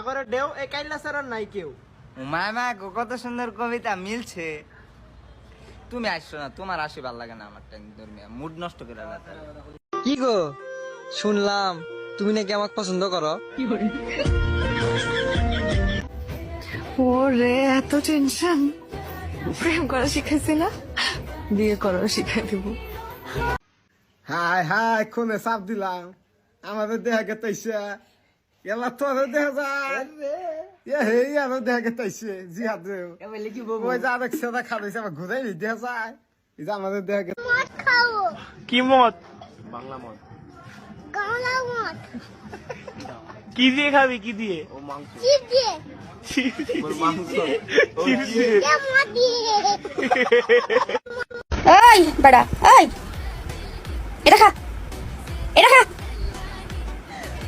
সাগরে ঢেউ এই কাইলা সারার নাই কেউ। মামা কত সুন্দর কবিতা মিলছে। তুমি আসছো না, তোমার আসি ভাল লাগে না আমার মুড নষ্ট করে রাখা। কি গো শুনলাম তুমি নাকি আমাকে পছন্দ করো? ওরে এত টেনশন, প্রেম করা শিখাইছি না, বিয়ে করা শিখাই দিব। হাই হাই কোনে চাপ দিলাম, আমাদের দেহা গেতাইছে এলা তোর দেহা যায় এ হে আমার দেহা গেতাইছে জিহাদ রে ওই যা দেখছে না খাইছে আমার ঘুরাই দেহা যায় এই যে আমাদের দেহা মদ খাও। কি মত? বাংলা মদ। কি দিয়ে খাবি? কি দিয়ে? চিপ দিয়ে। মাংস এ মদ দিয়ে। এই বেড়া, এই এটা খা, এটা খা,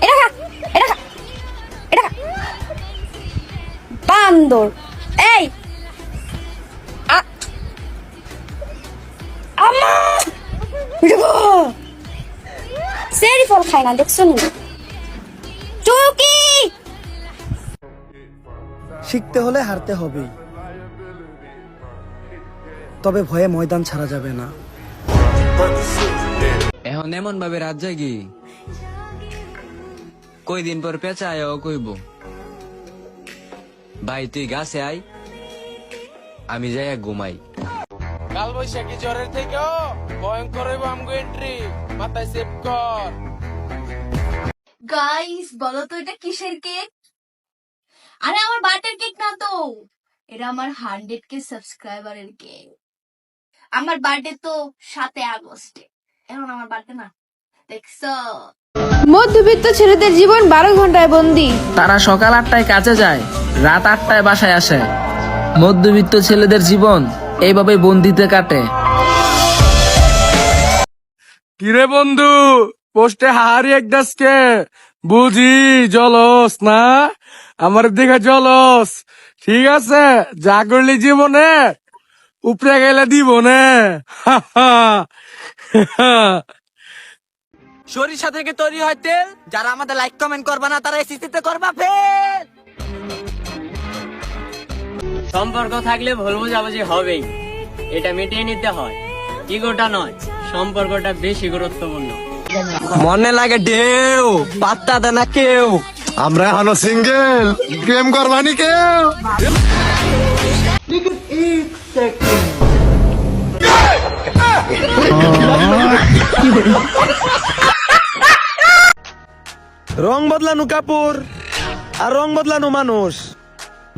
এটা খা, এটা খা, এটা খা। বান্দর এই আম্মা সেরি ফল খায় না, দেখছো নি? চুকি শিখতে হলে হারতে হবে, তবে ভয়ে ময়দান ছাড়া যাবে না। এখন এমন ভাবে রাত জাগি, কয়দিন পর পেঁচা আয় কইব ভাই তুই গাছে আয়, আমি যাই ঘুমাই। কাল বৈশাখী জ্বরের থেকেও ভয়ঙ্কর হইব আমগো এন্ট্রি, মাথায় সেভ কর। গাইস বলো তো এটা কিসের কেক? আরে আমার বার্থডে কেক না তো, এটা আমার 100K সাবস্ক্রাইবারের কেক। আমার বার্থডে তো 7 আগস্টে, এখন আমার বার্থডে না, দেখছো? মধ্যবিত্ত ছেলেদের জীবন 12 ঘন্টায় বন্দি। তারা সকাল 8টায় কাজে যায়, রাত 8টায় বাসায় আসে। মধ্যবিত্ত ছেলেদের জীবন এইভাবে বন্দিতে কাটে। কিরে বন্ধু, পোস্টে হাহারি একদাসকে বুঝি জলস না? আমার দেখে জলস, ঠিক আছে? যা করলি জীবনে উপরে গেলে দিব না। সরিষা থেকে তৈরি হয় তেল, যারা আমাদের লাইক কমেন্ট করবে না তারা এসিসিতে করবা ফেল। সম্পর্ক থাকলে ভুল বোঝাবুঝি হবেই, এটা মিটিয়ে নিতে হয়, ইগোটা নয়। সম্পর্কটা বেশি গুরুত্বপূর্ণ। মনে লাগে ঢেউ, পাত্তা দেয় না কেউ। আমরা এখনো সিঙ্গেল, প্রেম করবানি কেউ? রং বদলানো কাপড় আর রং বদলানো মানুষ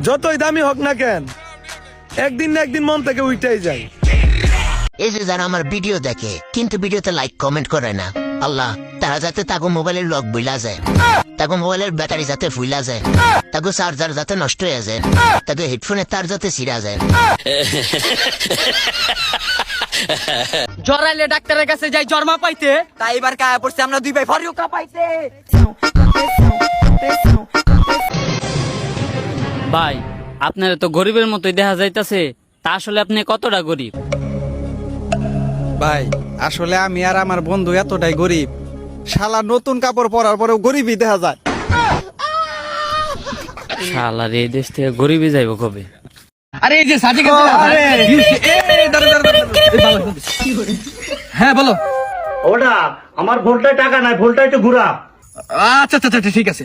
যতই দামি হোক না কেন, একদিন না একদিন মন থেকে উইটাই যায়। এই যে যারা আমার ভিডিও দেখে কিন্তু ভিডিওতে লাইক কমেন্ট করে না, আল্লাহ তারা যাতে তাগো মোবাইলের লক বইলা যায়, তাগো মোবাইলের ব্যাটারি যাতে ফুইলা যায়, তাগো চার্জার যাতে নষ্ট হয়ে যায়, তাগো হেডফোনের তার যাতে ছিঁড়া যায়। জরাইলে ডাক্তারের কাছে যাই জর্মা পাইতে, তাই এবার কায়া পড়ছে আমরা দুই ভাই ফরিউকা পাইতে। ভাই আপনারা তো গরিবের মতোই দেখা যাইতাছে, তা আসলে আপনি কতটা গরিব? ভাই আসলে আমি আর আমার বন্ধু এতটাই গরিব, শালা নতুন কাপড় পরার পরেও গরিবই দেখা যায়। শালার এই দেশ থেকে গরিবই যাইব কবে? আরে এই যে সাজিক, হ্যাঁ বলো। ওটা আমার ভোল্টায় টাকা নাই, ভোল্টায় একটু ঘুরা। আচ্ছা আচ্ছা আচ্ছা ঠিক আছে।